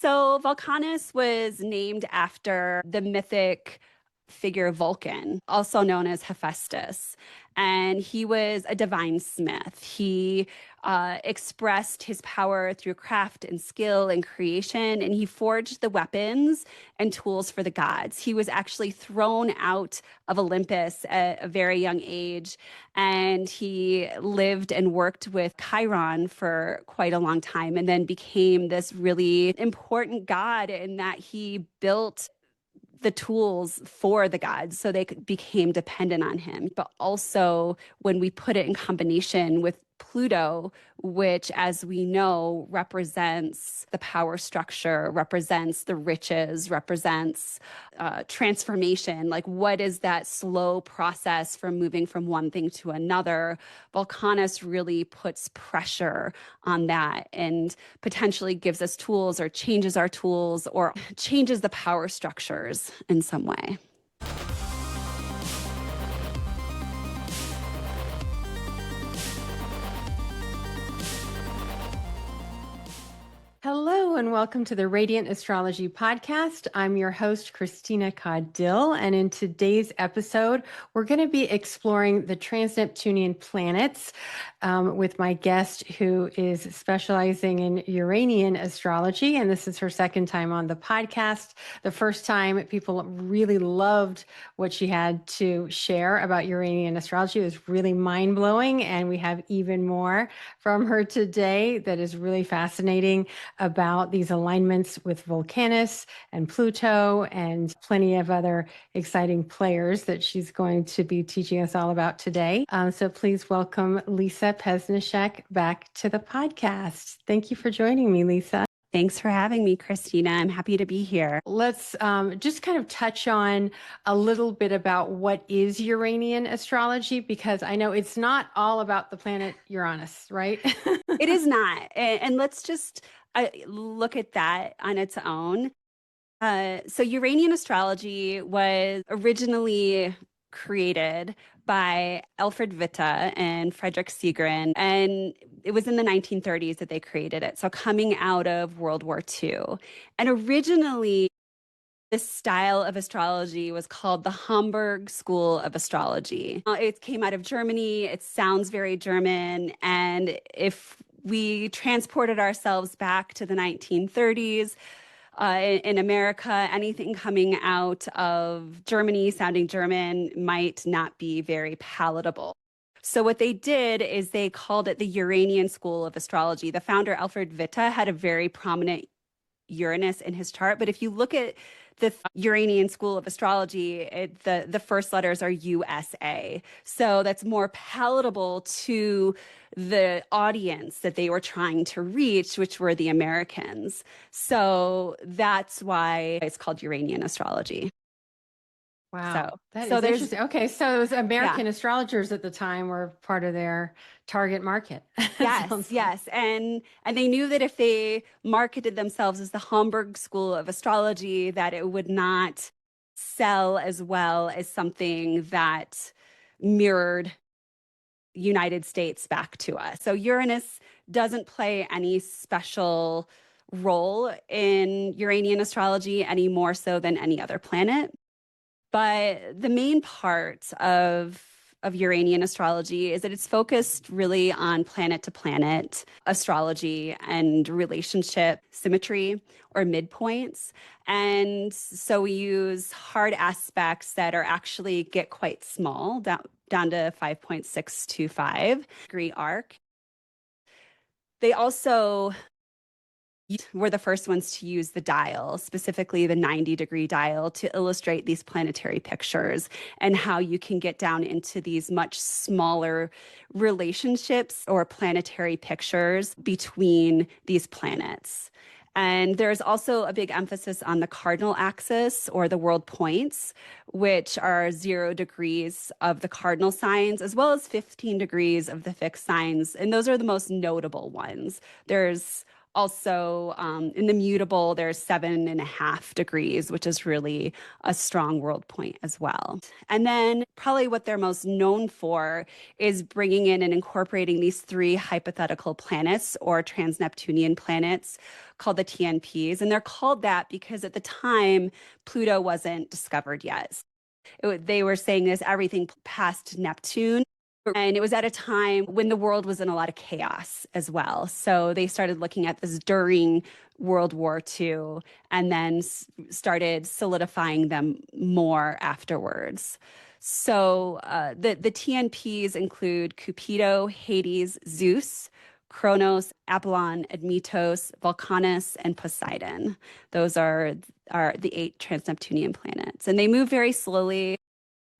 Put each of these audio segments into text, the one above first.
So Vulcanus was named after the mythic figure Vulcan, also known as Hephaestus. And he was a divine smith. He expressed his power through craft and skill and creation, and he forged the weapons and tools for the gods. He was actually thrown out of Olympus at a very young age, and he lived and worked with Chiron for quite a long time, and then became this really important god in that he built the tools for the gods so they became dependent on him. But also when we put it in combination with Pluto, which, as we know, represents the power structure, represents the riches, represents transformation. Like, what is that slow process from moving from one thing to another? Vulcanus really puts pressure on that and potentially gives us tools or changes our tools or changes the power structures in some way. Hello and welcome to the Radiant Astrology Podcast. I'm your host, Christina Caudill, and in today's episode, we're going to be exploring the trans-Neptunian planets with my guest who is specializing in Uranian astrology, and this is her second time on the podcast. The first time, people really loved what she had to share about Uranian astrology. It was really mind-blowing, and we have even more from her today that is really fascinating about these alignments with Vulcanus and Pluto and plenty of other exciting players that she's going to be teaching us all about today. So please welcome Lisa Pesnichak back to the podcast. Thank you for joining me, Lisa. Thanks for having me, Christina. I'm happy to be here. Let's just kind of touch on a little bit about what is Uranian astrology, because I know it's not all about the planet Uranus, right? It is not. And let's just look at that on its own. So Uranian astrology was originally created by Alfred Witte and Frederick Segrin, and it was in the 1930s that they created it. So coming out of World War II. And originally, this style of astrology was called the Hamburg School of Astrology. It came out of Germany. It sounds very German. And if we transported ourselves back to the 1930s, in America, anything coming out of Germany sounding German might not be very palatable. So what they did is they called it the Uranian School of Astrology. The founder, Alfred Witte, had a very prominent Uranus in his chart. But if you look at the Uranian School of Astrology, the first letters are USA. So that's more palatable to the audience that they were trying to reach, which were the Americans. So that's why it's called Uranian astrology. Wow. That is interesting. Okay. So those American astrologers at the time were part of their target market. Yes. And they knew that if they marketed themselves as the Hamburg School of Astrology, that it would not sell as well as something that mirrored United States back to us. So Uranus doesn't play any special role in Uranian astrology any more so than any other planet. But the main part of Uranian astrology is that it's focused really on planet-to-planet astrology and relationship symmetry or midpoints. And so we use hard aspects that are actually get quite small, down to 5.625 degree arc. They also were the first ones to use the dial, specifically the 90-degree dial, to illustrate these planetary pictures and how you can get down into these much smaller relationships or planetary pictures between these planets. And there's also a big emphasis on the cardinal axis or the world points, which are 0 degrees of the cardinal signs, as well as 15 degrees of the fixed signs. And those are the most notable ones. There's Also, in the mutable, there's 7.5 degrees, which is really a strong world point as well. And then probably what they're most known for is bringing in and incorporating these three hypothetical planets or trans-Neptunian planets called the TNPs. And they're called that because at the time, Pluto wasn't discovered yet. They were saying this everything past Neptune. And it was at a time when the world was in a lot of chaos as well. So they started looking at this during World War II and then started solidifying them more afterwards. So the TNPs include Cupido, Hades, Zeus, Kronos, Apollon, Admetos, Vulcanus, and Poseidon. Those are the 8 trans-Neptunian planets. And they move very slowly.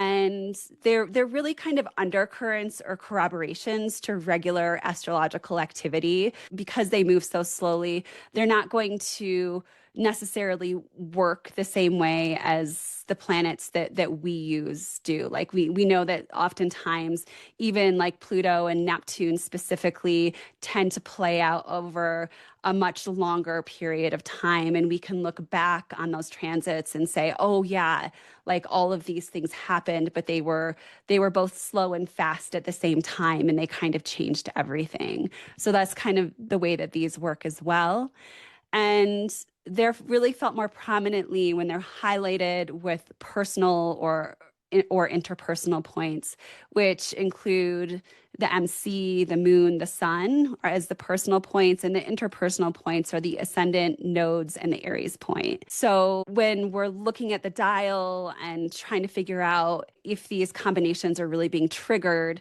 And they're really kind of undercurrents or corroborations to regular astrological activity because they move so slowly. They're not going to necessarily work the same way as the planets that we use do. Like we know that oftentimes even like Pluto and Neptune specifically tend to play out over a much longer period of time. And we can look back on those transits and say, oh yeah, like all of these things happened, but they were both slow and fast at the same time, and they kind of changed everything. So that's kind of the way that these work as well. And they're really felt more prominently when they're highlighted with personal or interpersonal points, which include the MC, the moon, the sun, are as the personal points, and the interpersonal points are the ascendant, nodes, and the Aries point. So when we're looking at the dial and trying to figure out if these combinations are really being triggered,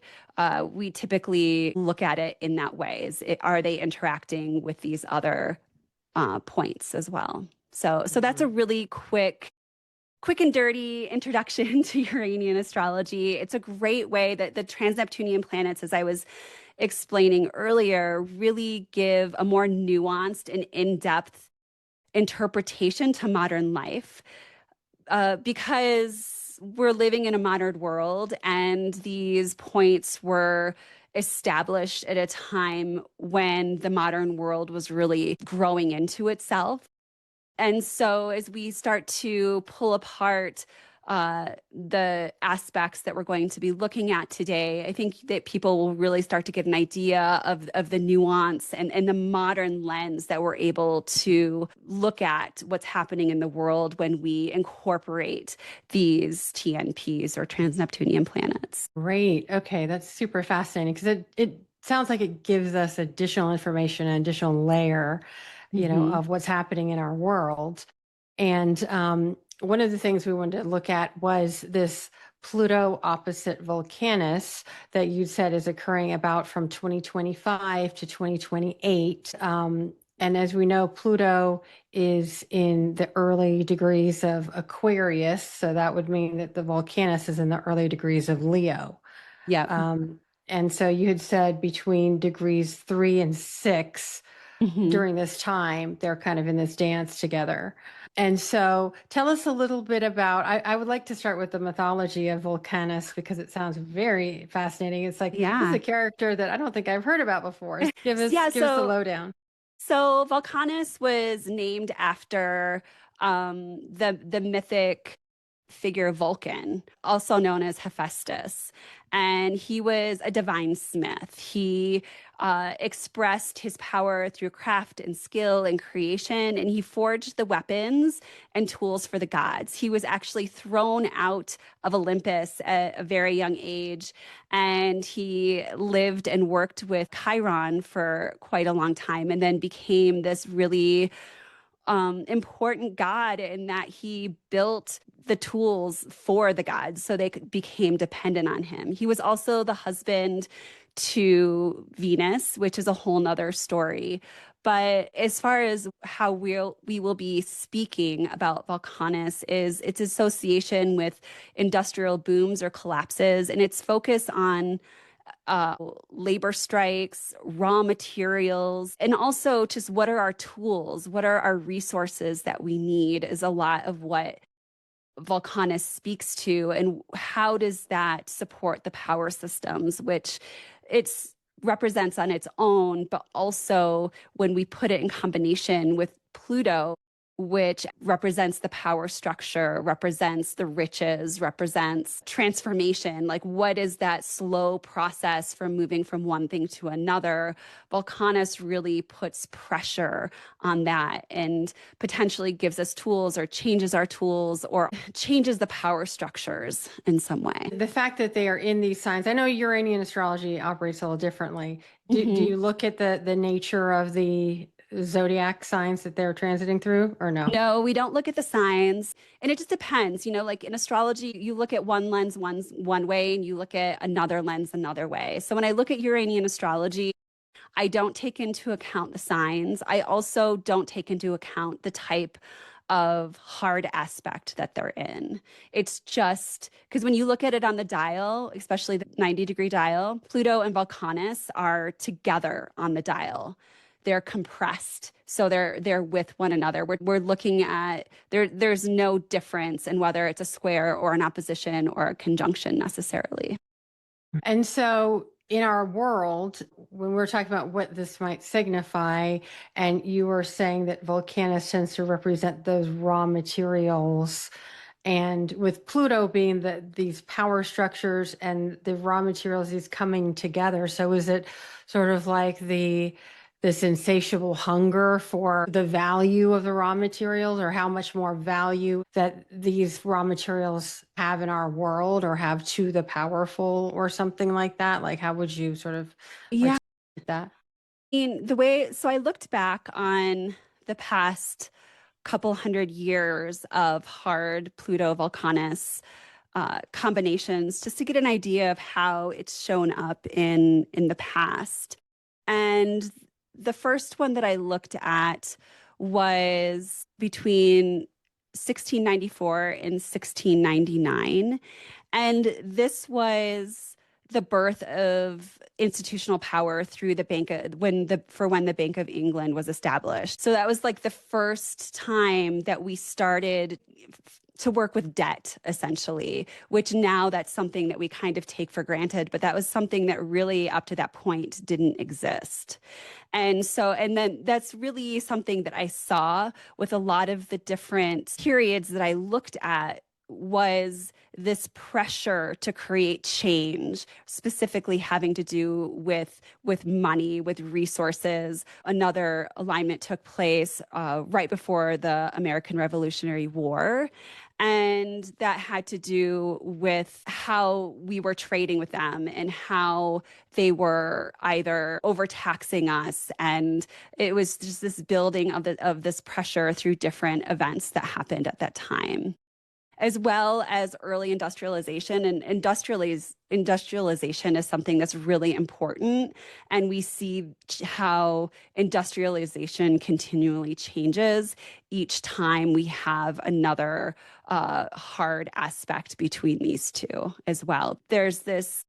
we typically look at it in that way. Are they interacting with these other points as well? So that's a really quick and dirty introduction to Uranian astrology. It's a great way that the trans-Neptunian planets, as I was explaining earlier, really give a more nuanced and in-depth interpretation to modern life. Because we're living in a modern world, and these points were established at a time when the modern world was really growing into itself. And so as we start to pull apart the aspects that we're going to be looking at today, I think that people will really start to get an idea of the nuance and the modern lens that we're able to look at what's happening in the world when we incorporate these TNPs or trans-Neptunian planets. Great. Okay, that's super fascinating because it sounds like it gives us additional information, an additional layer, of what's happening in our world. And one of the things we wanted to look at was this Pluto opposite Vulcanus that you said is occurring about from 2025 to 2028. And as we know, Pluto is in the early degrees of Aquarius. So that would mean that the Vulcanus is in the early degrees of Leo. Yeah. And so you had said between degrees 3 and 6 during this time, they're kind of in this dance together. And so tell us a little bit about, I would like to start with the mythology of Vulcanus because it sounds very fascinating. It's like, this is a character that I don't think I've heard about before. Give us the lowdown. So Vulcanus was named after the mythic figure Vulcan, also known as Hephaestus. And he was a divine smith. He expressed his power through craft and skill and creation, and he forged the weapons and tools for the gods. He was actually thrown out of Olympus at a very young age, and he lived and worked with Chiron for quite a long time, and then became this really important god in that he built the tools for the gods so they became dependent on him. He was also the husband to Venus, which is a whole nother story. But as far as how we will be speaking about Vulcanus is its association with industrial booms or collapses, and its focus on labor strikes, raw materials, and also just what are our tools, what are our resources that we need is a lot of what Vulcanus speaks to, and how does that support the power systems, which it's represents on its own, but also when we put it in combination with Pluto, which represents the power structure, represents the riches, represents transformation. Like, what is that slow process from moving from one thing to another? Vulcanus really puts pressure on that and potentially gives us tools or changes our tools or changes the power structures in some way. The fact that they are in these signs, I know Uranian astrology operates a little differently. Do Mhm. you look at the nature of the zodiac signs that they're transiting through, or no? No, we don't look at the signs. And it just depends. Like in astrology, you look at one lens one way and you look at another lens another way. So when I look at Uranian astrology, I don't take into account the signs. I also don't take into account the type of hard aspect that they're in. It's just because when you look at it on the dial, especially the 90-degree dial, Pluto and Vulcanus are together on the dial. They're compressed, so they're with one another. We're looking at there's no difference in whether it's a square or an opposition or a conjunction necessarily. And so in our world, when we're talking about what this might signify, and you were saying that Vulcanus tends to represent those raw materials, and with Pluto being these power structures and the raw materials, these coming together. So is it sort of like this insatiable hunger for the value of the raw materials, or how much more value that these raw materials have in our world or have to the powerful or something like that? Like, how would you sort of Yeah. articulate that? So I looked back on the past couple hundred years of hard Pluto Vulcanus combinations just to get an idea of how it's shown up in the past. And the first one that I looked at was between 1694 and 1699. And this was the birth of institutional power through the Bank of when the Bank of England was established. So that was like the first time that we started to work with debt, essentially, which now that's something that we kind of take for granted, but that was something that really up to that point didn't exist. And then that's really something that I saw with a lot of the different periods that I looked at was this pressure to create change, specifically having to do with money, with resources. Another alignment took place right before the American Revolutionary War. And that had to do with how we were trading with them and how they were either overtaxing us. And it was just this building of this pressure through different events that happened at that time, as well as early industrialization. And industrialization is something that's really important. And we see how industrialization continually changes each time we have another hard aspect between these two as well. There's this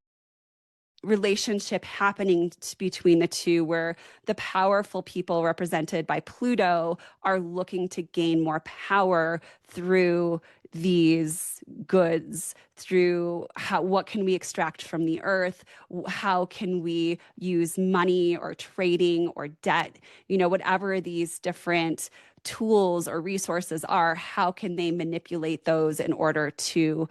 relationship happening between the two where the powerful people represented by Pluto are looking to gain more power through these goods, through what can we extract from the earth, how can we use money or trading or debt, whatever these different tools or resources are, how can they manipulate those in order to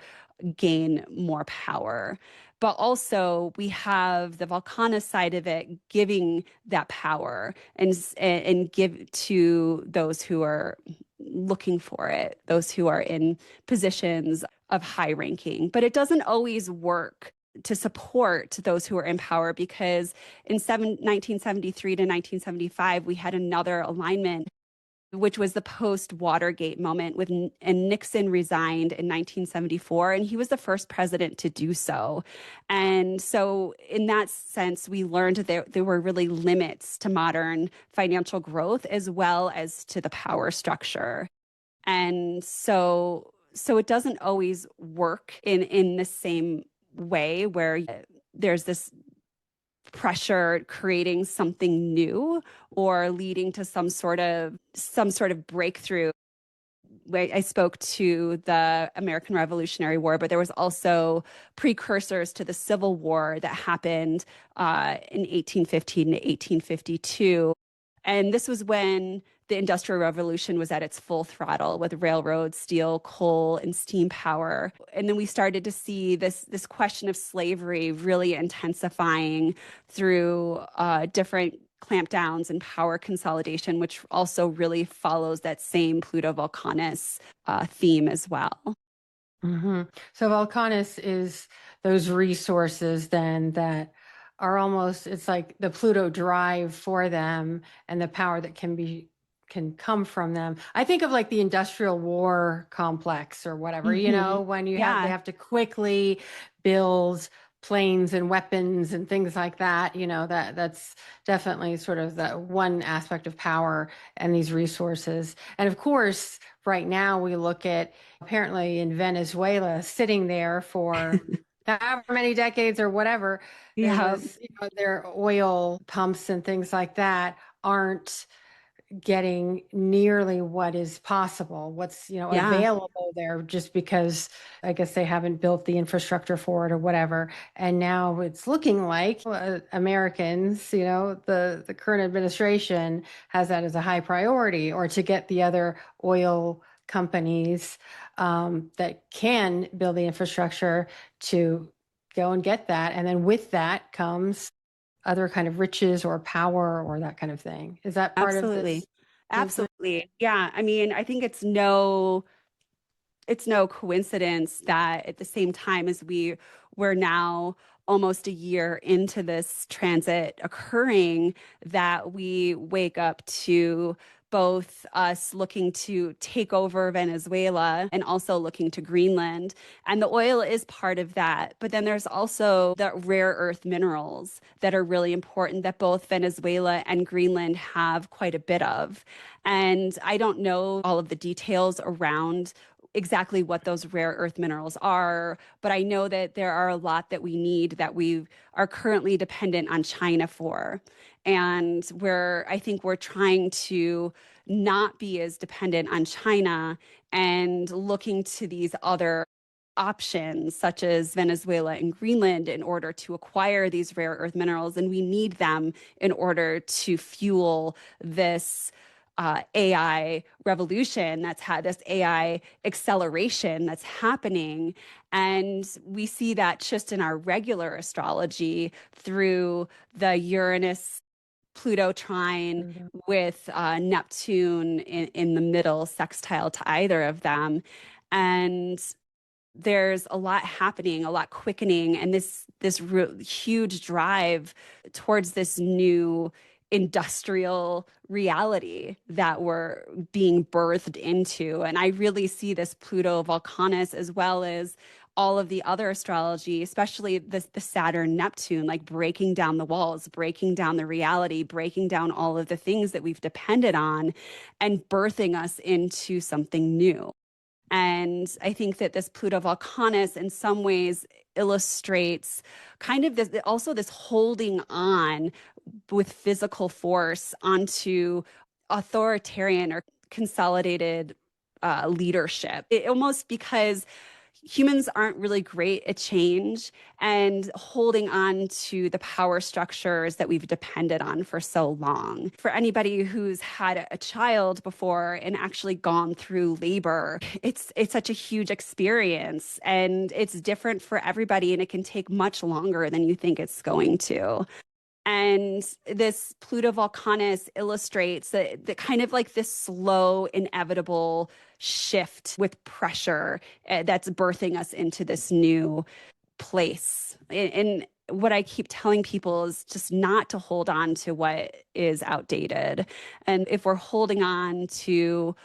gain more power. But also we have the Vulcanus side of it giving that power and give to those who are looking for it, those who are in positions of high ranking. But it doesn't always work to support those who are in power, because in 1973 to 1975, we had another alignment, which was the post-Watergate moment and Nixon resigned in 1974, and he was the first president to do so. And so in that sense, we learned that there were really limits to modern financial growth as well as to the power structure. And so it doesn't always work in the same way where there's this pressure creating something new or leading to some sort of breakthrough. I spoke to the American Revolutionary War, but there was also precursors to the Civil War that happened in 1815 to 1852. And this was when the Industrial Revolution was at its full throttle with railroads, steel, coal, and steam power. And then we started to see this question of slavery really intensifying through different clampdowns and power consolidation, which also really follows that same Pluto-Vulcanus theme as well. Mm-hmm. So Vulcanus is those resources then that are almost, it's like the Pluto drive for them and the power that can come from them. I think of like the industrial war complex or whatever, Hmm. when they Yeah, have to quickly build planes and weapons and things like that, that's definitely sort of the one aspect of power and these resources. And of course, right now we look at apparently in Venezuela sitting there for however many decades or whatever, there yeah, was, their oil pumps and things like that aren't getting nearly what is possible, what's, yeah, available there just because I guess they haven't built the infrastructure for it or whatever. And now it's looking like Americans, the current administration has that as a high priority, or to get the other oil companies that can build the infrastructure to go and get that. And then with that comes other kind of riches or power or that kind of thing. Is that part of absolutely. this business? Absolutely. Yeah. I mean, I think it's no coincidence that at the same time as we're now almost a year into this transit occurring, that we wake up to both us looking to take over Venezuela and also looking to Greenland. And the oil is part of that. But then there's also the rare earth minerals that are really important that both Venezuela and Greenland have quite a bit of. And I don't know all of the details around exactly what those rare earth minerals are, but I know that there are a lot that we need that we are currently dependent on China for. And I think we're trying to not be as dependent on China and looking to these other options, such as Venezuela and Greenland, in order to acquire these rare earth minerals. And we need them in order to fuel this AI revolution that's had this AI acceleration that's happening. And we see that just in our regular astrology through the Uranus Pluto trine with Neptune in the middle, sextile to either of them. And there's a lot happening, a lot quickening, and this huge drive towards this new industrial reality that we're being birthed into. And I really see this Pluto Vulcanus as well as all of the other astrology, especially the Saturn Neptune, like breaking down the walls, breaking down the reality, breaking down all of the things that we've depended on, and birthing us into something new. And I think that this Pluto Vulcanus in some ways illustrates kind of this, also this holding on with physical force onto authoritarian or consolidated leadership. It almost because humans aren't really great at change and holding on to the power structures that we've depended on for so long. For anybody who's had a child before and actually gone through labor, it's such a huge experience and it's different for everybody and it can take much longer than you think it's going to. And this Pluto Vulcanus illustrates that kind of like this slow, inevitable shift with pressure that's birthing us into this new place. And what I keep telling people is just not to hold on to what is outdated. And if we're holding on to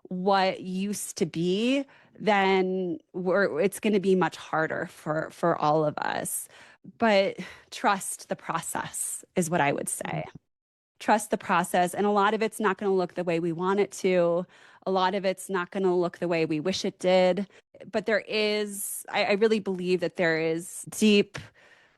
what used to be, then it's going to be much harder for all of us. But trust the process is what I would say. Trust the process. And a lot of it's not going to look the way we want it to. A lot of it's not going to look the way we wish it did. But I really believe that there is deep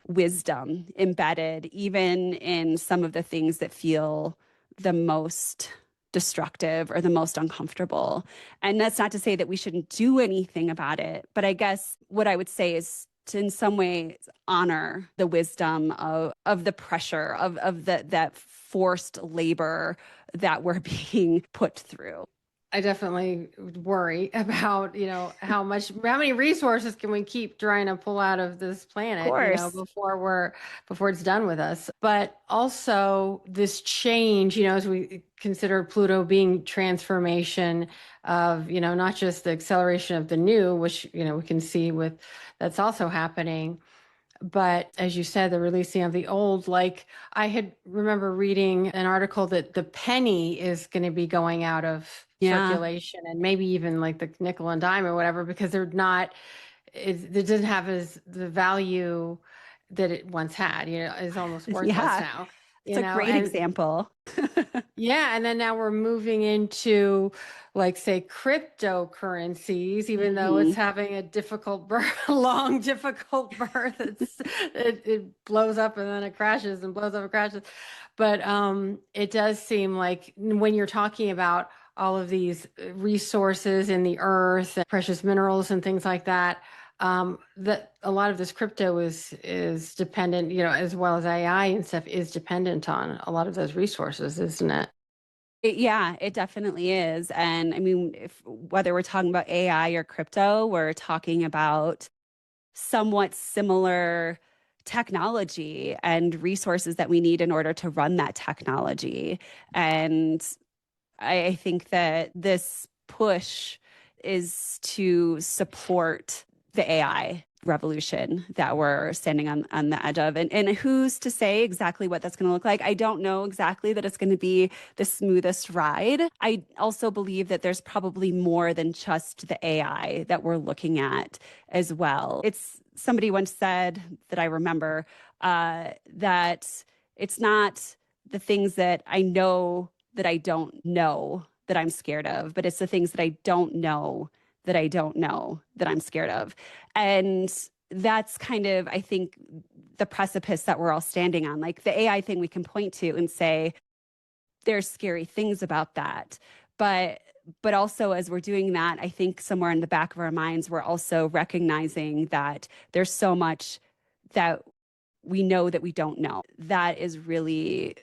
wisdom embedded, even in some of the things that feel the most destructive or the most uncomfortable. And that's not to say that we shouldn't do anything about it. But I guess what I would say is to in some ways honor the wisdom of the pressure of that forced labor that we're being put through. I definitely worry about, how many resources can we keep trying to pull out of this Of planet, course. before it's done with us. But also this change, as we consider Pluto being transformation of, not just the acceleration of the new, which, we can see with that's also happening. But as you said, the releasing of the old, like I had remember reading an article that the penny is going to be going out of Yeah. circulation, and maybe even like the nickel and dime or whatever, because it doesn't have as the value that it once had, is almost worthless Yeah. now, It's a great and example. yeah, and then now we're moving into, like, say, cryptocurrencies, even though it's Mhm. having a difficult birth, long, difficult birth. It blows up and then it crashes and blows up and crashes. But it does seem like when you're talking about all of these resources in the earth and precious minerals and things like that, that a lot of this crypto is dependent, as well as AI and stuff is dependent on a lot of those resources, isn't it? Yeah, it definitely is. And I mean, whether we're talking about AI or crypto, we're talking about somewhat similar technology and resources that we need in order to run that technology. And I think that this push is to support the AI revolution that we're standing on the edge of. And who's to say exactly what that's going to look like? I don't know exactly that it's going to be the smoothest ride. I also believe that there's probably more than just the AI that we're looking at as well. It's somebody once said that I remember that it's not the things that I know that I don't know that I'm scared of, but it's the things that I don't know that I don't know that I'm scared of. And that's kind of, I think, the precipice that we're all standing on. Like the AI thing we can point to and say, there's scary things about that. But also as we're doing that, I think somewhere in the back of our minds, we're also recognizing that there's so much that we know that we don't know. That is really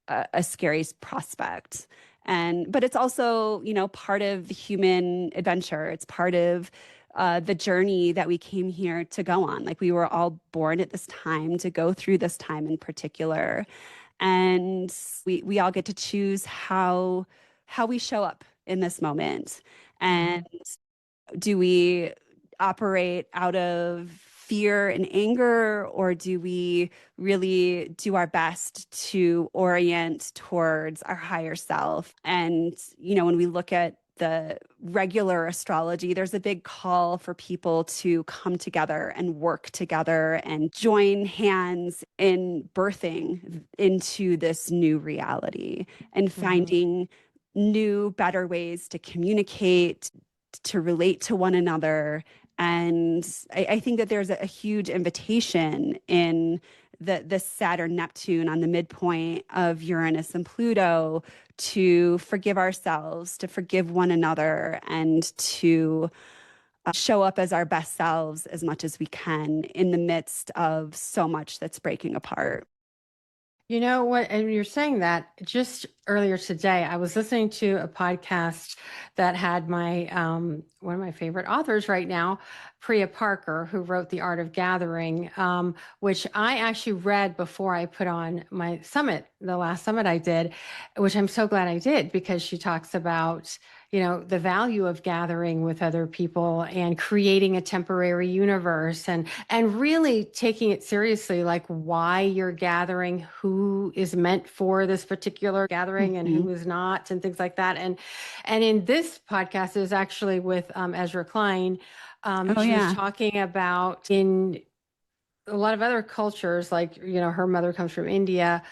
a scary prospect. But it's also, part of the human adventure. It's part of the journey that we came here to go on. Like we were all born at this time to go through this time in particular, and we all get to choose how we show up in this moment. And do we operate out of fear and anger, or do we really do our best to orient towards our higher self? And, when we look at the regular astrology, there's a big call for people to come together and work together and join hands in birthing into this new reality and Mhm. finding new, better ways to communicate, to relate to one another. And I think that there's a huge invitation in the Saturn Neptune on the midpoint of Uranus and Pluto to forgive ourselves, to forgive one another, and to show up as our best selves as much as we can in the midst of so much that's breaking apart. You know what? And you're saying that just earlier today, I was listening to a podcast that had my one of my favorite authors right now, Priya Parker, who wrote The Art of Gathering, which I actually read before I put on my summit, the last summit I did, which I'm so glad I did because she talks about the value of gathering with other people and creating a temporary universe and really taking it seriously, like why you're gathering, who is meant for this particular gathering and Mhm. who is not, and things like that. And in this podcast is actually with Ezra Klein. Oh, She was yeah. talking about in a lot of other cultures, like her mother comes from India.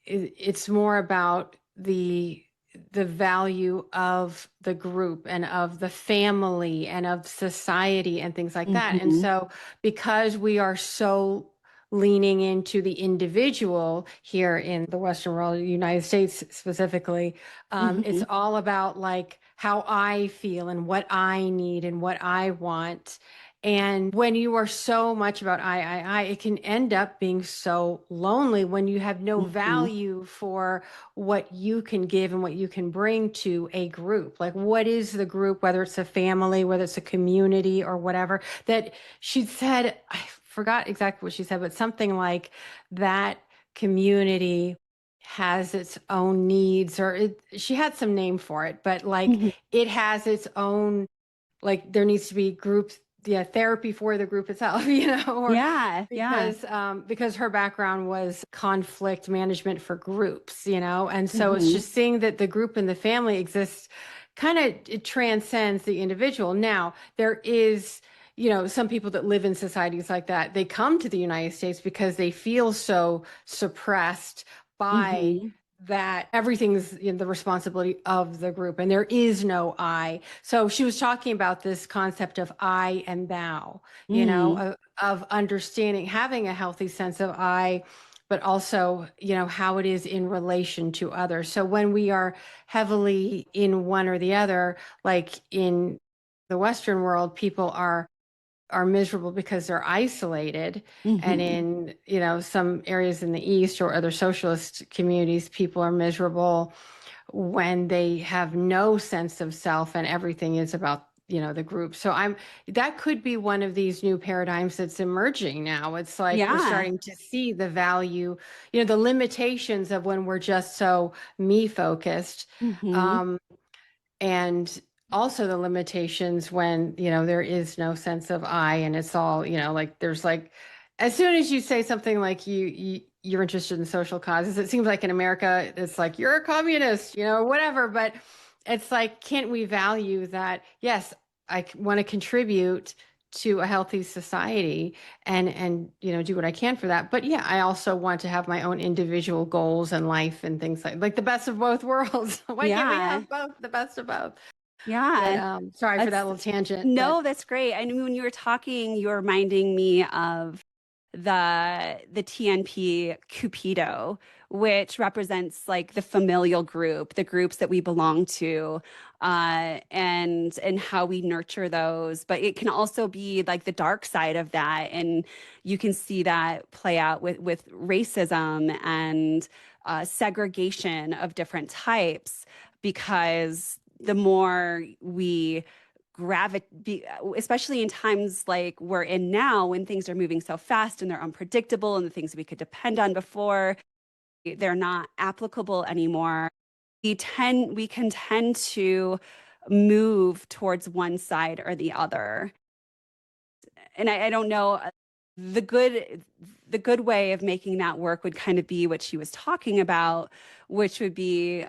It's more about the value of the group and of the family and of society and things like that. And Mhm. so because we are so leaning into the individual here in the Western world, the United States specifically. It's Hmm. all about like how I feel and what I need and what I want. And when you are so much about it can end up being so lonely when you have no Hmm. value for what you can give and what you can bring to a group. Like, what is the group, whether it's a family, whether it's a community or whatever, that she said, I forgot exactly what she said, but something like that community has its own needs, or she had some name for it, but like Hmm. it has its own, like there needs to be groups, yeah, therapy for the group itself, or Yeah, yeah. because her background was conflict management for groups, and so it's Hmm. just seeing that the group and the family exists, kind of it transcends the individual. Now there is, some people that live in societies like that, they come to the United States because they feel so suppressed by Hmm. that everything's the responsibility of the group and there is no I. So she was talking about this concept of I and thou, Mm. of understanding, having a healthy sense of I, but also, how it is in relation to others. So when we are heavily in one or the other, like in the Western world, people are miserable because they're isolated. And Hmm. in, some areas in the East or other socialist communities, people are miserable when they have no sense of self and everything is about, the group. So that could be one of these new paradigms that's emerging now. It's like we're Yeah. starting to see the value, the limitations of when we're just so me focused. Hmm. Um, and also the limitations when there is no sense of I and it's all like there's like as soon as you say something like you're interested in social causes, it seems like in America it's like you're a communist, whatever. But it's like, can't we value that? Yes, I want to contribute to a healthy society and do what I can for that. But yeah, I also want to have my own individual goals in life and things like the best of both worlds. Why can't we Yeah. have both, the best of both? But Yeah. sorry for that That's little tangent, but no, that's great. I mean, when you were talking, you were reminding me of the TNP Cupido, which represents like the familial group, the groups that we belong to, and how we nurture those. But it can also be like the dark side of that, and you can see that play out with racism and segregation of different types because the more we gravitate, especially in times like we're in now when things are moving so fast and they're unpredictable and the things we could depend on before, they're not applicable anymore. We can tend to move towards one side or the other. And I don't know, the good the good way of making that work would kind of be what she was talking about, which would be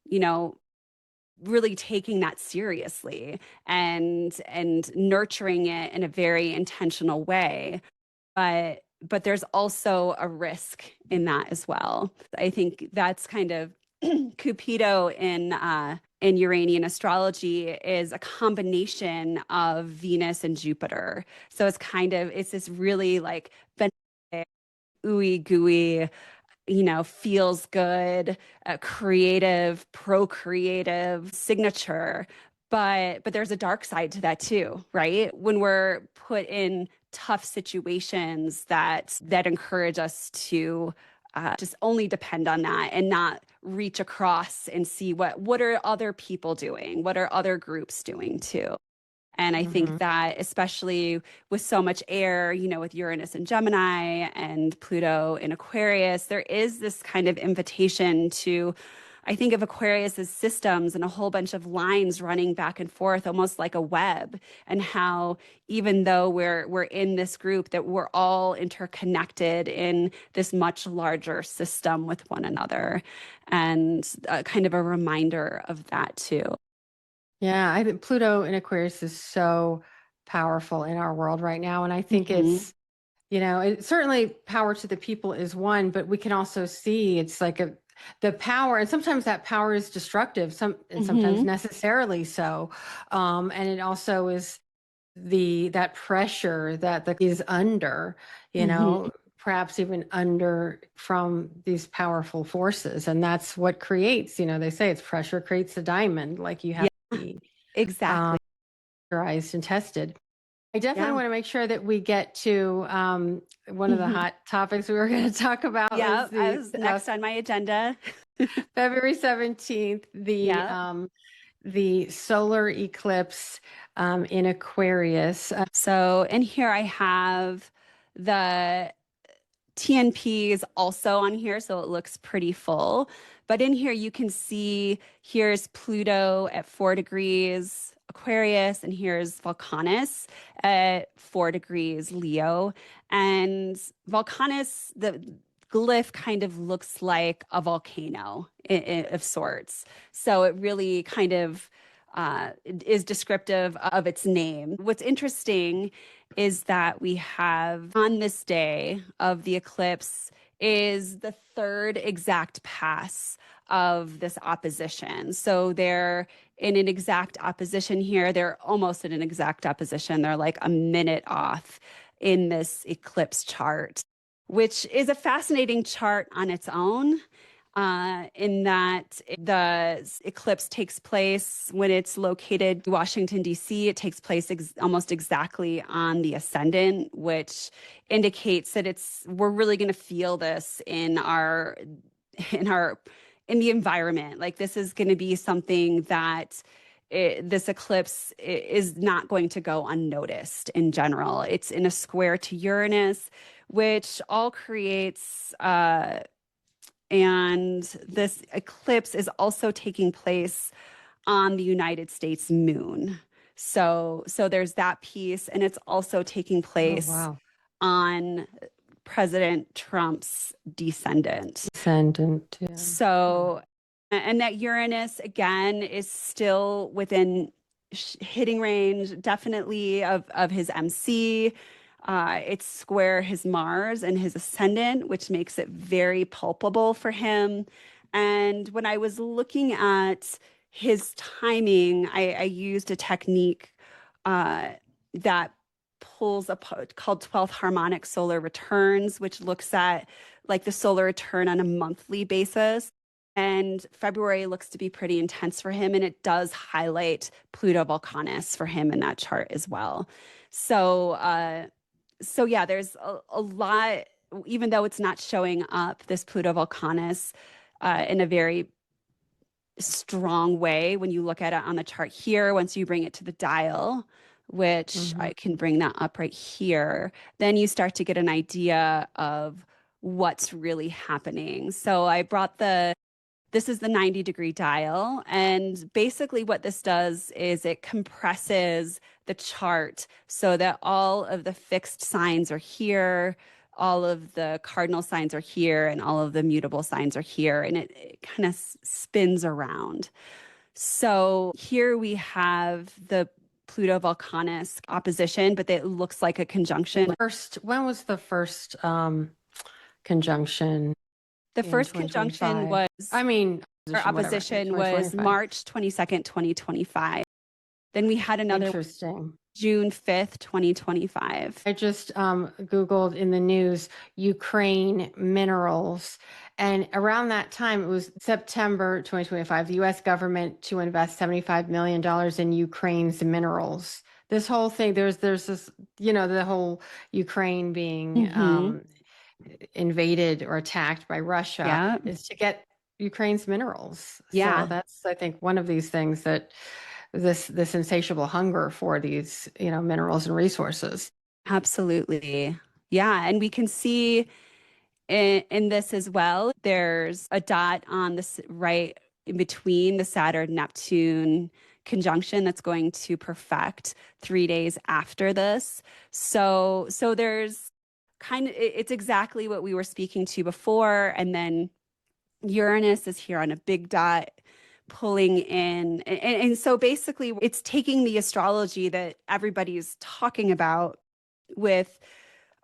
you know really taking that seriously and nurturing it in a very intentional way. But there's also a risk in that as well. I think that's kind of Cupido in Uranian astrology is a combination of Venus and Jupiter. So it's this really like ooey gooey, feels good, creative, procreative signature. But there's a dark side to that too, right? When we're put in tough situations that encourage us to just only depend on that and not reach across and see what are other people doing, what are other groups doing too. And I think mhm. that especially with so much air, with Uranus and Gemini and Pluto in Aquarius, there is this kind of invitation to, I think of Aquarius as systems and a whole bunch of lines running back and forth, almost like a web, and how even though we're in this group, that we're all interconnected in this much larger system with one another, and kind of a reminder of that too. Yeah, I think Pluto in Aquarius is so powerful in our world right now. And I think Hmm. it's, certainly power to the people is one, but we can also see it's like the power, and sometimes that power is destructive, and sometimes Hmm. necessarily so. And it also is that pressure that is under, Mhm. perhaps even under from these powerful forces. And that's what creates, they say it's pressure creates a diamond, like you have Yeah, to be exactly. pressurized and tested. I definitely Yeah. want to make sure that we get to one of the Mhm. hot topics we were going to talk about Yeah, is I the was next on my agenda. February 17th, Yeah. the solar eclipse in Aquarius. So in here I have the TNP is also on here, so it looks pretty full. But in here, you can see here's Pluto at 4 degrees Aquarius, and here's Vulcanus at 4 degrees Leo. And Vulcanus, the glyph kind of looks like a volcano of sorts. So it really kind of is descriptive of its name. What's interesting is that we have on this day of the eclipse is the third exact pass of this opposition. So they're in an exact opposition here. They're almost in an exact opposition. They're like a minute off in this eclipse chart, which is a fascinating chart on its own in that the eclipse takes place when it's located in Washington, D.C. It takes place almost exactly on the ascendant, which indicates that we're really going to feel this in our in the environment. Like this is going to be something that this eclipse is not going to go unnoticed in general. It's in a square to Uranus, which all creates and this eclipse is also taking place on the United States moon. So there's that piece, and it's also taking Oh, place wow. on President Trump's descendant. Ascendant. Yeah. So, and that Uranus again is still within hitting range, definitely of his MC. It's square his Mars and his ascendant, which makes it very palpable for him. And when I was looking at his timing, I used a technique uh, that pulls up called 12th harmonic solar returns, which looks at like the solar return on a monthly basis. And February looks to be pretty intense for him. And it does highlight Pluto-Vulcanus for him in that chart as well. So yeah, there's a lot, even though it's not showing up, this Pluto-Vulcanus in a very strong way when you look at it on the chart here. Once you bring it to the dial, which Mm-hmm. I can bring that up right here, then you start to get an idea of what's really happening. So I brought this is the 90-degree dial. And basically, what this does is it compresses the chart so that all of the fixed signs are here, all of the cardinal signs are here, and all of the mutable signs are here. And it kind of spins around. So here we have the Pluto Vulcanus opposition, but it looks like a conjunction. When was the first conjunction The in first conjunction 2025? was, I mean, or whatever, opposition was 2025. March 22nd, 2025. Then we had another Interesting. June 5th, 2025. I just Googled in the news Ukraine minerals. And around that time, it was September 2025, the US government to invest $75 million in Ukraine's minerals. This whole thing, there's this, the whole Ukraine being Hmm. invaded or attacked by Russia Yeah. is to get Ukraine's minerals. So Yeah. that's, I think, one of these things that this insatiable hunger for these, minerals and resources. Absolutely. Yeah. And we can see in this as well, there's a dot on this right in between the Saturn Neptune conjunction that's going to perfect 3 days after this. So there's kind of it's exactly what we were speaking to before. And then Uranus is here on a big dot pulling in. And so basically, it's taking the astrology that everybody's talking about with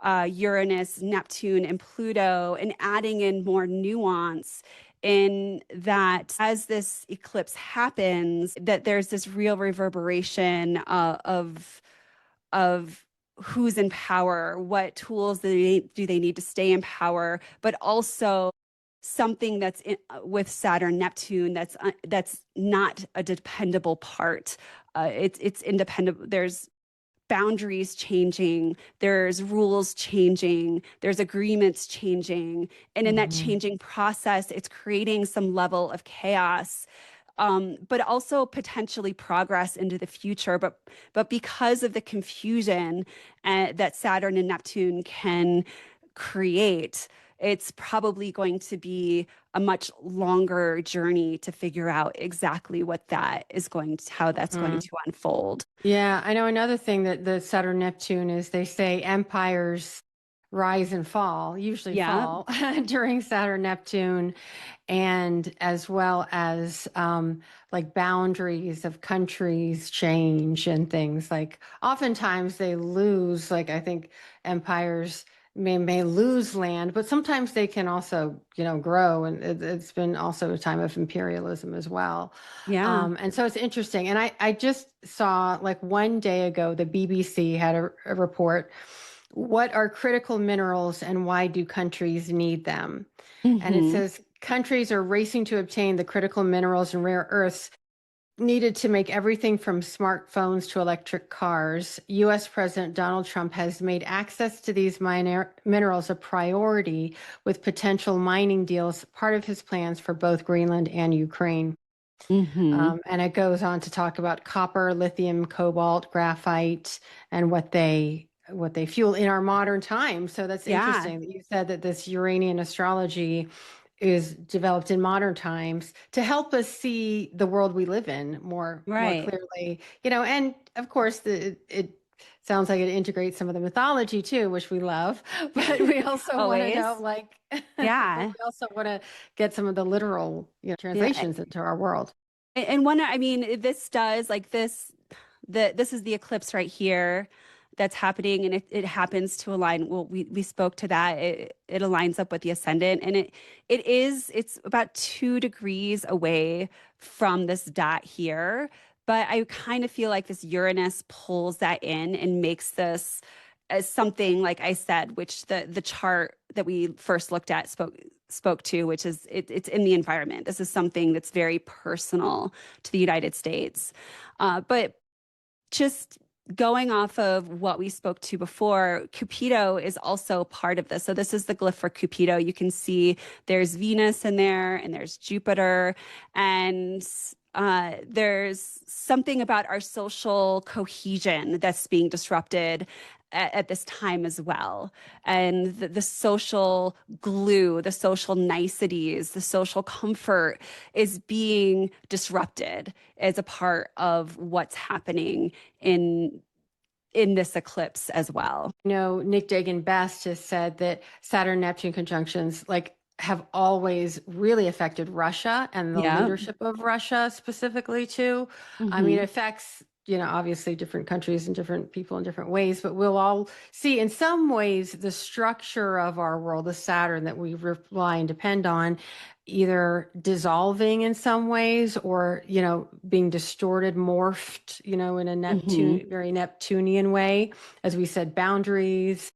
Uranus, Neptune, and Pluto, and adding in more nuance in that as this eclipse happens, that there's this real reverberation of who's in power, what tools do they need to stay in power, but also something that's with Saturn Neptune that's not a dependable part. It's independent. There's boundaries changing, there's rules changing, there's agreements changing, and in that Mhm. changing process, it's creating some level of chaos. But also potentially progress into the future. But because of the confusion that Saturn and Neptune can create, it's probably going to be a much longer journey to figure out exactly what that is going to, how that's going Mhm. to unfold. Yeah, I know another thing that the Saturn Neptune is they say empires rise and fall, usually Yeah. fall during Saturn Neptune, and as well as like boundaries of countries change and things like oftentimes they lose, like I think empires may lose land, but sometimes they can also, grow. And it's been also a time of imperialism as well. Yeah. And so it's interesting. And I just saw like one day ago, the BBC had a report. What are critical minerals and why do countries need them? And it Hmm. says countries are racing to obtain the critical minerals and rare earths needed to make everything from smartphones to electric cars. US President Donald Trump has made access to these minerals a priority with potential mining deals part of his plans for both Greenland and Ukraine. Hmm. And it goes on to talk about copper, lithium, cobalt, graphite, and what they fuel in our modern times. So that's Yeah. interesting that you said that this Uranian astrology is developed in modern times to help us see the world we live in more Right. clearly. And of course it sounds like it integrates some of the mythology too, which we love, but we also want to know, Always. like, but Yeah. we also want to get some of the literal, Yeah. translations into our world. And one, I mean, this does like this is the eclipse right here that's happening, and it happens to align. Well, we spoke to that. It aligns up with the ascendant, and it's about 2 degrees away from this dot here. But I kind of feel like this Uranus pulls that in and makes this as something like I said, which the chart that we first looked at spoke to, which is it's in the environment. This is something that's very personal to the United States. But just going off of what we spoke to before, Cupido is also part of this. So this is the glyph for Cupido. You can see there's Venus in there and there's Jupiter. And there's something about our social cohesion that's being disrupted at this time as well. And the social glue, the social niceties, the social comfort is being disrupted as a part of what's happening in in this eclipse as well. Nick Dagan Best has said that Saturn Neptune conjunctions like have always really affected Russia and the Yeah. leadership of Russia specifically too. I mean, it Hmm. affects, obviously different countries and different people in different ways, but we'll all see in some ways the structure of our world, the Saturn that we rely and depend on, either dissolving in some ways or, being distorted, morphed, in a Hmm. Very Neptunian way. As we said, boundaries,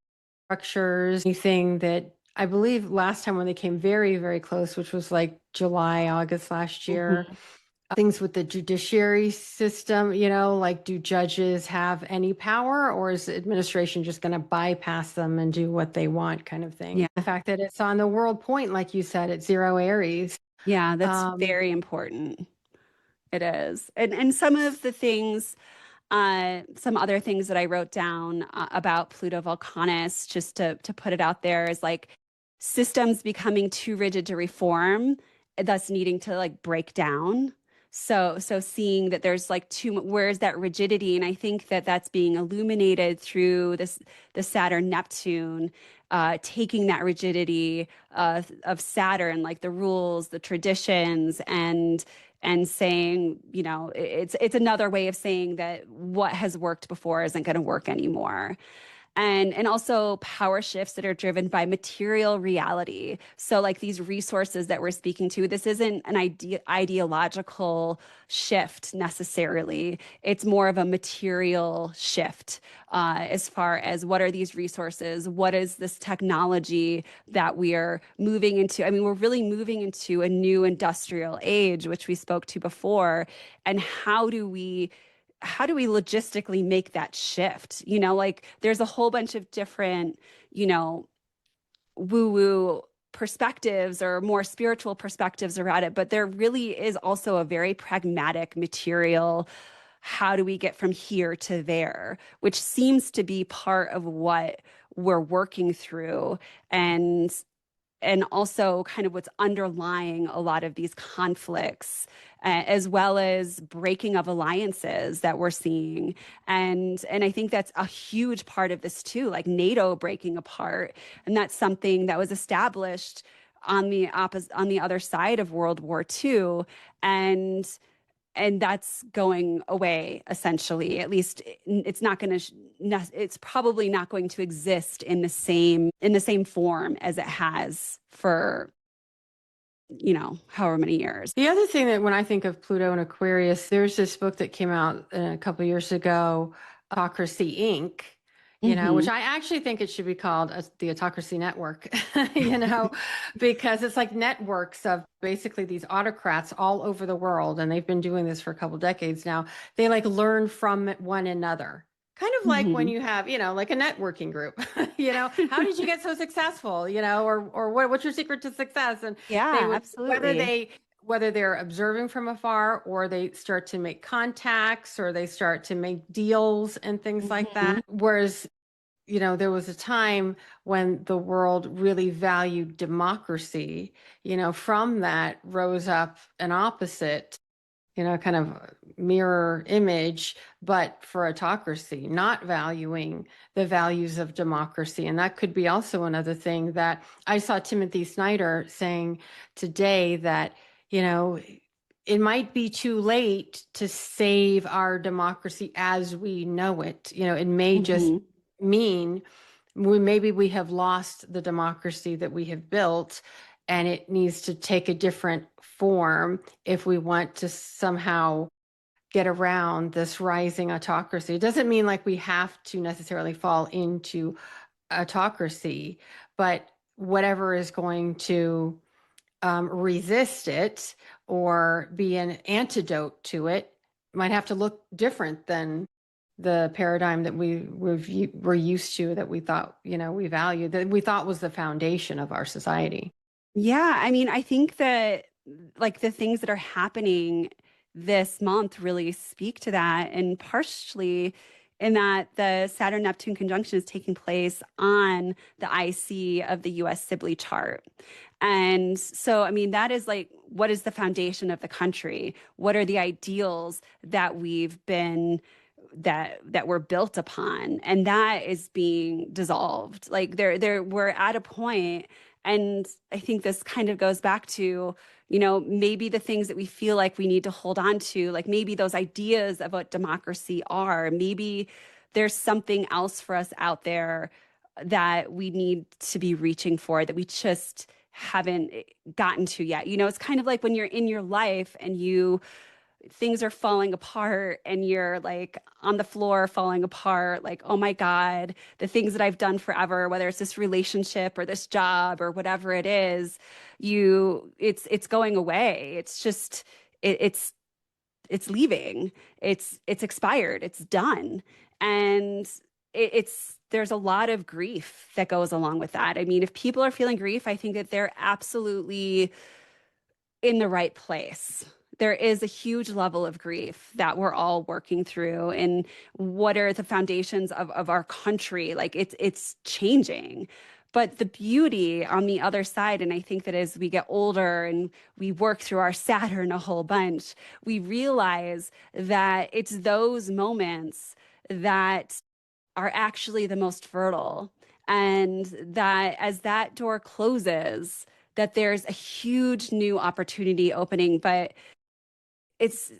structures, anything that I believe last time when they came very, very close, which was like July, August last year, Hmm. things with the judiciary system, like do judges have any power or is the administration just going to bypass them and do what they want kind of thing? Yeah. The fact that it's on the world point, like you said, at zero Aries. Yeah, that's Um, very important. It is. And some of the things, some other things that I wrote down about Pluto-Vulcanus, just to put it out there, is like systems becoming too rigid to reform, thus needing to like break down. So seeing that there's like where's that rigidity? And I think that that's being illuminated through the Saturn Neptune, taking that rigidity of Saturn, like the rules, the traditions, and saying, it's another way of saying that what has worked before isn't going to work anymore. and also power shifts that are driven by material reality. So like these resources that we're speaking to, this isn't an ideological shift necessarily. It's more of a material shift as far as what are these resources? What is this technology that we are moving into? I mean, we're really moving into a new industrial age, which we spoke to before. And how do we logistically make that shift? Like there's a whole bunch of different, you know, woo woo perspectives or more spiritual perspectives around it. But there really is also a very pragmatic material. How do we get from here to there? Which seems to be part of what we're working through. And also kind of what's underlying a lot of these conflicts, as well as breaking of alliances that we're seeing. And I think that's a huge part of this too, like NATO breaking apart. And that's something that was established on the other side of World War II. And and that's going away essentially. At least it's not going to it's probably not going to exist in the same form as it has for however many years. The other thing that when I think of Pluto and Aquarius, there's this book that came out a couple of years ago, Autocracy Inc., which I actually think it should be called the Autocracy Network, because it's like networks of basically these autocrats all over the world. And they've been doing this for a couple decades now. They like learn from one another. Kind of like when you have, like a networking group, how did you get so successful, or what's your secret to success? And they Yeah, would, absolutely. whether they're observing from afar or they start to make contacts or they start to make deals and things like Mhm. that. Whereas, there was a time when the world really valued democracy, from that rose up an opposite, kind of mirror image, but for autocracy, not valuing the values of democracy. And that could be also another thing that I saw Timothy Snyder saying today that, it might be too late to save our democracy as we know it. It may just Mhm. mean maybe we have lost the democracy that we have built and it needs to take a different form if we want to somehow get around this rising autocracy. It doesn't mean like we have to necessarily fall into autocracy, but whatever is going to resist it or be an antidote to it might have to look different than the paradigm that were used to, that we thought, we valued, that we thought was the foundation of our society. Yeah, I mean, I think that like the things that are happening this month really speak to that, and partially in that the Saturn Neptune conjunction is taking place on the IC of the US Sibley chart. And so, I mean, that is like, what is the foundation of the country? What are the ideals that that were built upon? And that is being dissolved. Like we're at a point, and I think this kind of goes back to, maybe the things that we feel like we need to hold on to, like maybe those ideas of what democracy are, maybe there's something else for us out there that we need to be reaching for that we just haven't gotten to yet. It's kind of like when you're in your life and things are falling apart and you're like on the floor falling apart, like, oh my God, the things that I've done forever, whether it's this relationship or this job or whatever it is, it's going away. It's just it's leaving. It's expired. It's done. And there's a lot of grief that goes along with that. I mean, if people are feeling grief, I think that they're absolutely in the right place. There is a huge level of grief that we're all working through. And what are the foundations of our country? Like it's changing. But the beauty on the other side, and I think that as we get older and we work through our Saturn a whole bunch, we realize that it's those moments that are actually the most fertile. And that as that door closes, that there's a huge new opportunity opening. But it's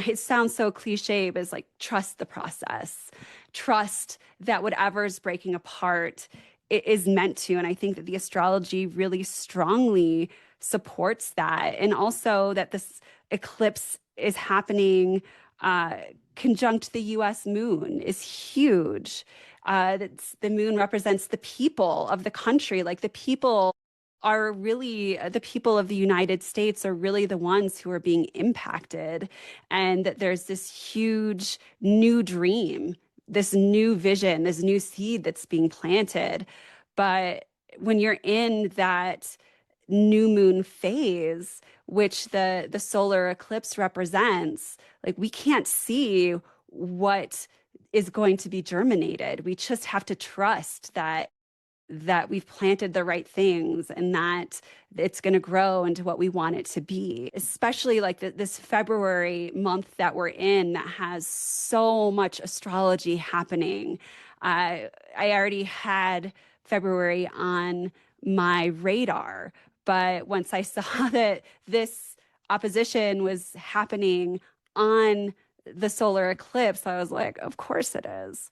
it sounds so cliche, but it's like trust the process. Trust that whatever's breaking apart is meant to. And I think that the astrology really strongly supports that. And also that this eclipse is happening uh, conjunct the US moon is huge. The moon represents the people of the country, like the people are really the people of the United States are really the ones who are being impacted. And that there's this huge new dream, this new vision, this new seed that's being planted. But when you're in that new moon phase, which the solar eclipse represents, like we can't see what is going to be germinated. We just have to trust that we've planted the right things and that it's going to grow into what we want it to be, especially like this February month that we're in that has so much astrology happening. I already had February on my radar, but once I saw that this opposition was happening on the solar eclipse, I was like, of course it is.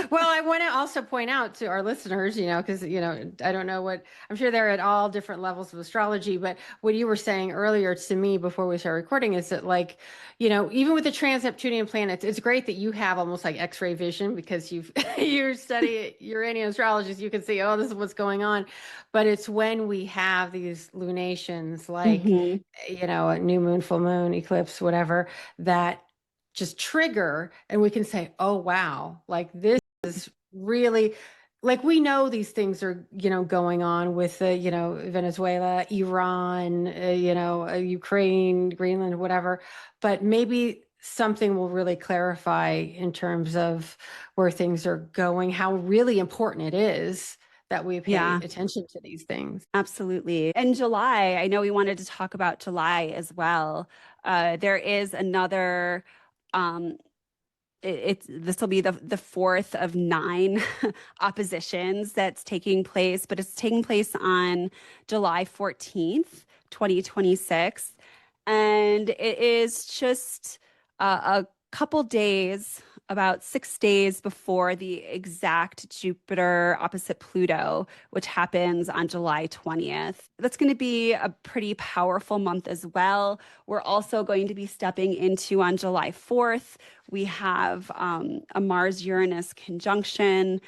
Well, I want to also point out to our listeners, because, I don't know I'm sure they're at all different levels of astrology, but what you were saying earlier to me before we started recording is that, like, even with the trans-Neptunian planets, it's great that you have almost like X-ray vision because you study Uranian astrology, so you can see, oh, this is what's going on. But it's when we have these lunations, like, Mhm. a new moon, full moon, eclipse, whatever, that just trigger, and we can say, oh, wow, like this is really, like, we know these things are going on with Venezuela, Iran, Ukraine, Greenland, whatever, but maybe something will really clarify in terms of where things are going, how really important it is that we pay Yeah. attention to these things. Absolutely. And July, I know we wanted to talk about July as well. There is another, um, this will be the fourth of nine oppositions that's taking place, but it's taking place on July 14th, 2026. And it is just a couple days, about 6 days before the exact Jupiter opposite Pluto, which happens on July 20th. That's going to be a pretty powerful month as well. We're also going to be stepping into on July 4th. We have a Mars Uranus conjunction,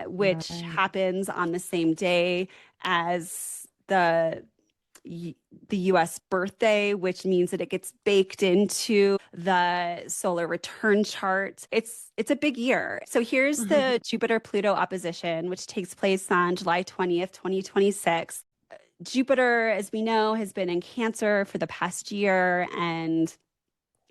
which Right. happens on the same day as the US birthday, which means that it gets baked into the solar return chart. It's a big year. So here's the Jupiter Pluto opposition, which takes place on July 20th, 2026. Jupiter, as we know, has been in Cancer for the past year, and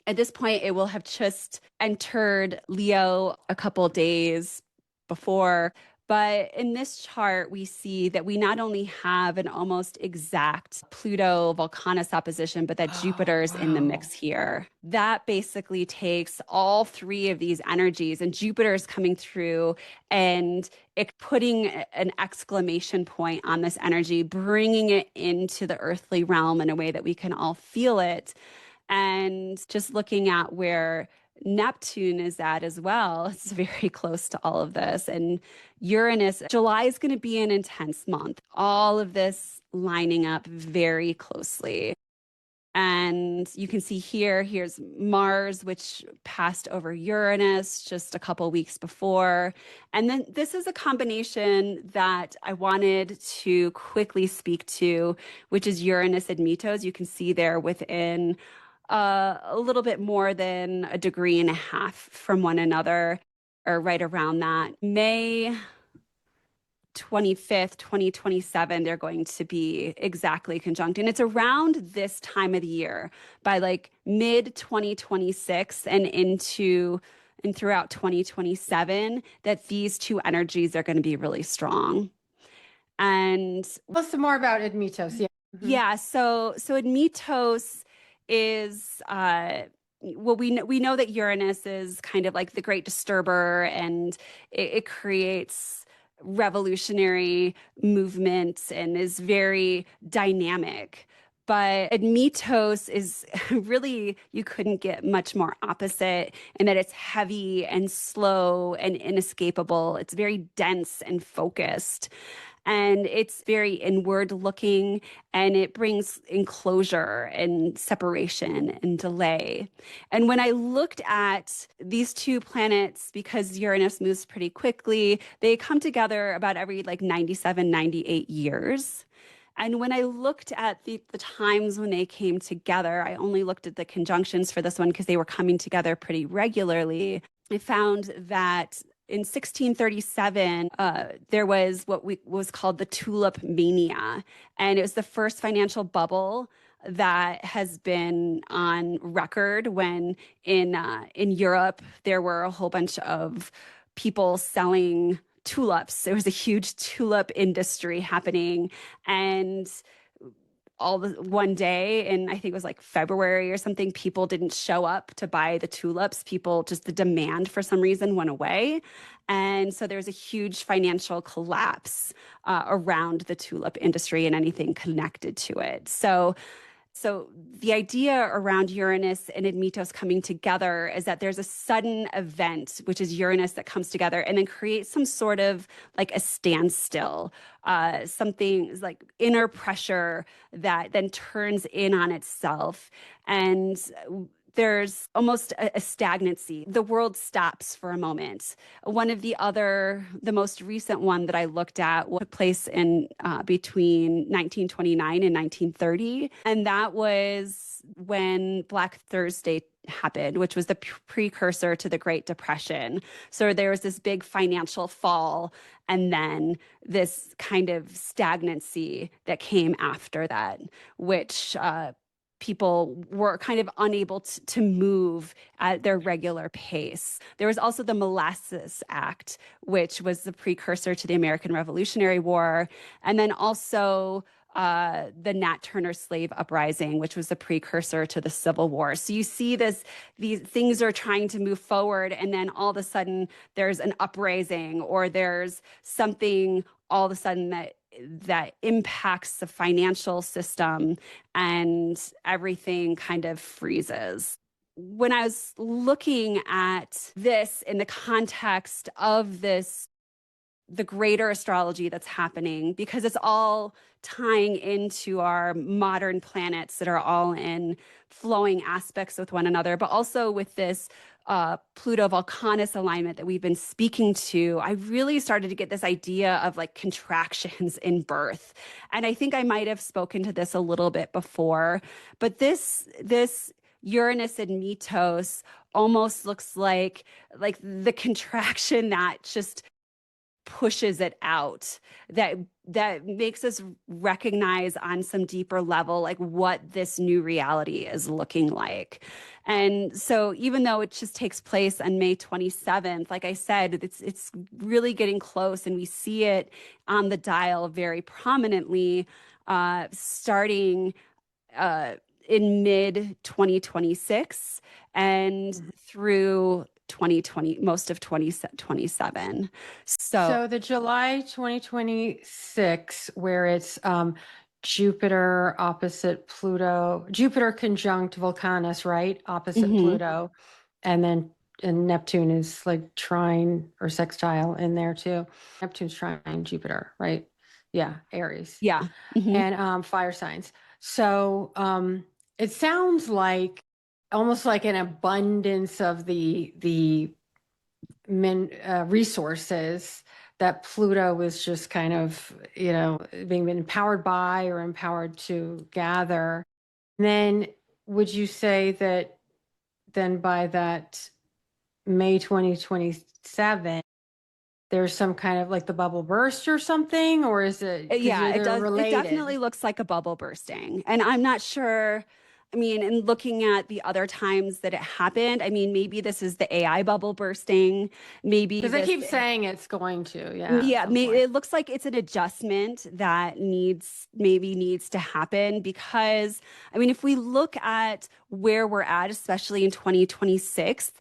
at this point, it will have just entered Leo a couple days before. But in this chart, we see that we not only have an almost exact Pluto-Vulcanus opposition, but that Oh, Jupiter's in the wow. mix here. That basically takes all three of these energies, and Jupiter's coming through and putting an exclamation point on this energy, bringing it into the earthly realm in a way that we can all feel it. And just looking at where Neptune is at as well, it's very close to all of this. And Uranus, July is going to be an intense month. All of this lining up very closely. And you can see here's Mars, which passed over Uranus just a couple weeks before. And then this is a combination that I wanted to quickly speak to, which is Uranus and Admetos. You can see there within a little bit more than a degree and a half from one another, or right around that. May 25th, 2027, they're going to be exactly conjunct. And it's around this time of the year, by like mid 2026 and throughout 2027, that these two energies are going to be really strong. And Tell us some more about Admetos. Yeah. yeah, so Admetos is well, we know that Uranus is kind of like the great disturber, and it creates revolutionary movement and is very dynamic. But Admetos is really, you couldn't get much more opposite in that it's heavy and slow and inescapable. It's very dense and focused. And it's very inward looking, and it brings enclosure and separation and delay. And when I looked at these two planets, because Uranus moves pretty quickly, they come together about every like 97, 98 years. And when I looked at the times when they came together, I only looked at the conjunctions for this one because they were coming together pretty regularly. I found that in 1637, there was was called the tulip mania, and it was the first financial bubble that has been on record. When in Europe there were a whole bunch of people selling tulips. There was a huge tulip industry happening, and all the one day, and I think it was like February or something, people didn't show up to buy the tulips. People just, the demand for some reason went away. And so there was a huge financial collapse around the tulip industry and anything connected to it. So the idea around Uranus and Admetos coming together is that there's a sudden event, which is Uranus, that comes together and then creates some sort of like a standstill, something like inner pressure that then turns in on itself. And there's almost a stagnancy. The world stops for a moment. The most recent one that I looked at took place in between 1929 and 1930. And that was when Black Thursday happened, which was the precursor to the Great Depression. So there was this big financial fall, and then this kind of stagnancy that came after that, which people were kind of unable to move at their regular pace. There was also the Molasses Act, which was the precursor to the American Revolutionary War. And then also the Nat Turner slave uprising, which was the precursor to the Civil War. So you see these things are trying to move forward, and then all of a sudden there's an uprising, or there's something all of a sudden that impacts the financial system, and everything kind of freezes. When I was looking at this in the context of the greater astrology that's happening, because it's all tying into our modern planets that are all in flowing aspects with one another, but also with this Pluto-Vulcanus alignment that we've been speaking to, I really started to get this idea of like contractions in birth. And I think I might have spoken to this a little bit before, but this Uranus and Admetos almost looks like the contraction that just pushes it out, that makes us recognize on some deeper level like what this new reality is looking like. And so even though it just takes place on May 27th, like I said, it's really getting close, and we see it on the dial very prominently, starting in mid 2026 and through 2020, most of 2027. So the July 2026, where it's Jupiter opposite Pluto, Jupiter conjunct Vulcanus, right? Opposite Pluto. And Neptune is like trine or sextile in there too. Neptune's trine Jupiter, right? Yeah, Aries. Yeah. And fire signs. So it sounds like almost like an abundance of the resources that Pluto was just kind of, being empowered by or empowered to gather. And then would you say that then by that May 2027, there's some kind of like the bubble burst or something, or is it? Yeah, it does. Related? It definitely looks like a bubble bursting. And I'm not sure. I mean, in looking at the other times that it happened, I mean, maybe this is the AI bubble bursting. Maybe because they keep saying it's going to. Yeah. Yeah, it looks like it's an adjustment that needs to happen, because I mean, if we look at where we're at, especially in 2026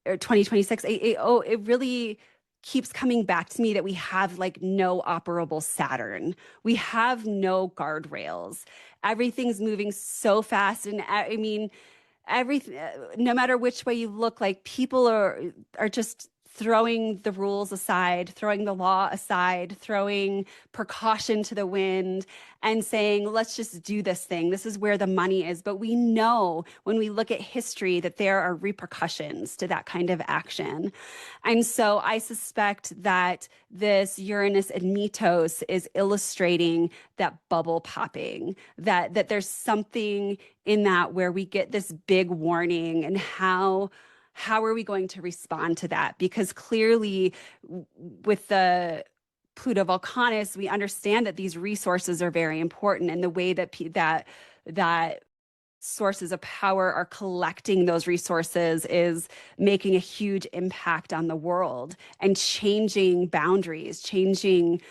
or 2026, it really keeps coming back to me that we have like no operable Saturn. We have no guardrails. Everything's moving so fast. And I mean, everything, no matter which way you look, like people are just throwing the rules aside, throwing the law aside, throwing precaution to the wind, and saying, let's just do this thing. This is where the money is. But we know when we look at history that there are repercussions to that kind of action. And so I suspect that this Uranus and Admetos is illustrating that bubble popping, that there's something in that where we get this big warning, and how are we going to respond to that? Because clearly with the Pluto-Vulcanus, we understand that these resources are very important, and the way that that sources of power are collecting those resources is making a huge impact on the world and changing boundaries, changing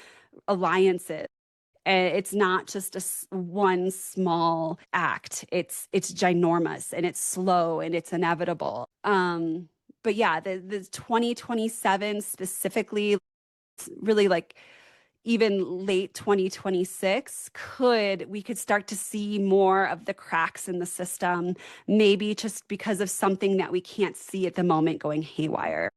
alliances. And it's not just one small act. It's ginormous, and it's slow, and it's inevitable. But yeah, the 2027 specifically, really like even late 2026, we could start to see more of the cracks in the system, maybe just because of something that we can't see at the moment going haywire.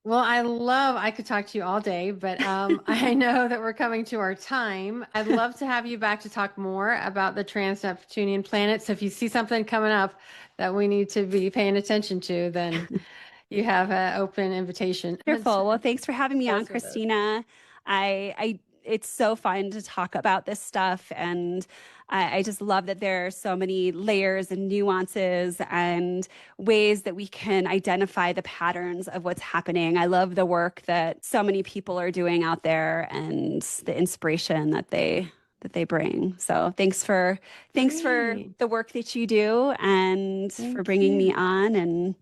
Well, I could talk to you all day, but I know that we're coming to our time. I'd love to have you back to talk more about the trans-Neptunian planets. So if you see something coming up that we need to be paying attention to, then you have an open invitation. Wonderful. Well, thanks for having me on, Both of those. Christina. It's so fun to talk about this stuff, and I just love that there are so many layers and nuances and ways that we can identify the patterns of what's happening. I love the work that so many people are doing out there, and the inspiration that they bring. So thanks for Great. the work that you do, and for Thank bringing me you. on. And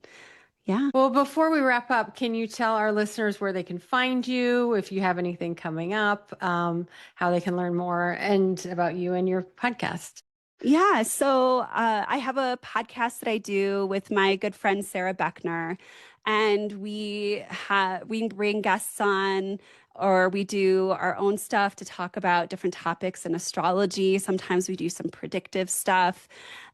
yeah. Well, before we wrap up, can you tell our listeners where they can find you, if you have anything coming up, how they can learn more and about you and your podcast? Yeah, so I have a podcast that I do with my good friend Sarah Beckner, and we bring guests on, or we do our own stuff to talk about different topics in astrology. Sometimes we do some predictive stuff,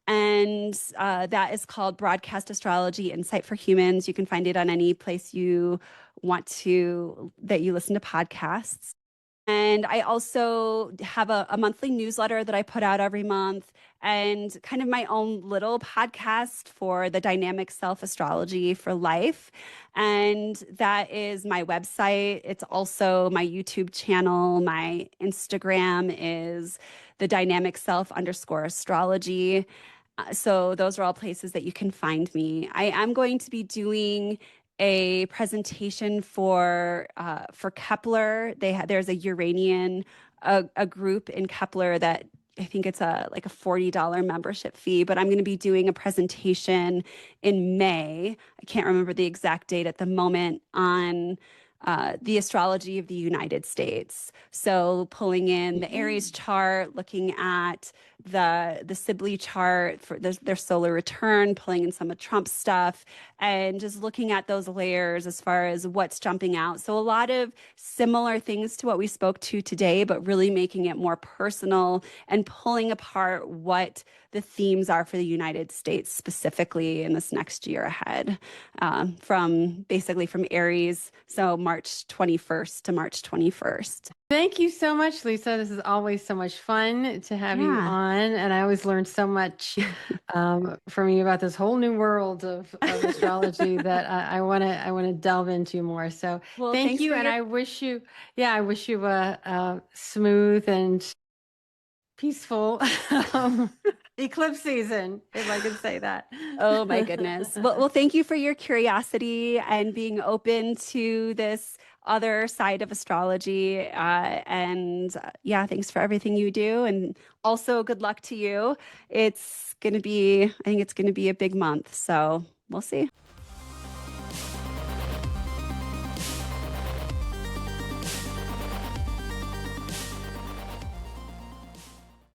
and that is called Broadcast Astrology Insight for Humans. You can find it on any place you want that you listen to podcasts. And I also have a monthly newsletter that I put out every month, and kind of my own little podcast for the dynamic self astrology for life. And that is my website. It's also my YouTube channel. My Instagram is the dynamic self underscore astrology. So those are all places that you can find me. I am going to be doing a presentation for Kepler. There's a Uranian a group in Kepler that I think it's like a $40 membership fee, but I'm going to be doing a presentation in May. I can't remember the exact date at the moment, on the astrology of the United States. So pulling in the Aries chart, looking at the Sibley chart for their solar return, pulling in some of Trump's stuff, and just looking at those layers as far as what's jumping out. So a lot of similar things to what we spoke to today, but really making it more personal and pulling apart what the themes are for the United States specifically in this next year ahead, from Aries, so March 21st to March 21st. Thank you so much, Lisa. This is always so much fun to have you Yeah. on, and I always learn so much from you about this whole new world of astrology that I want to delve into more. So Well, thank thanks you, for and your I wish you a smooth and peaceful eclipse season, if I could say that. Oh my goodness. Well, thank you for your curiosity and being open to this other side of astrology. Yeah, thanks for everything you do. And also good luck to you. I think it's going to be a big month. So we'll see.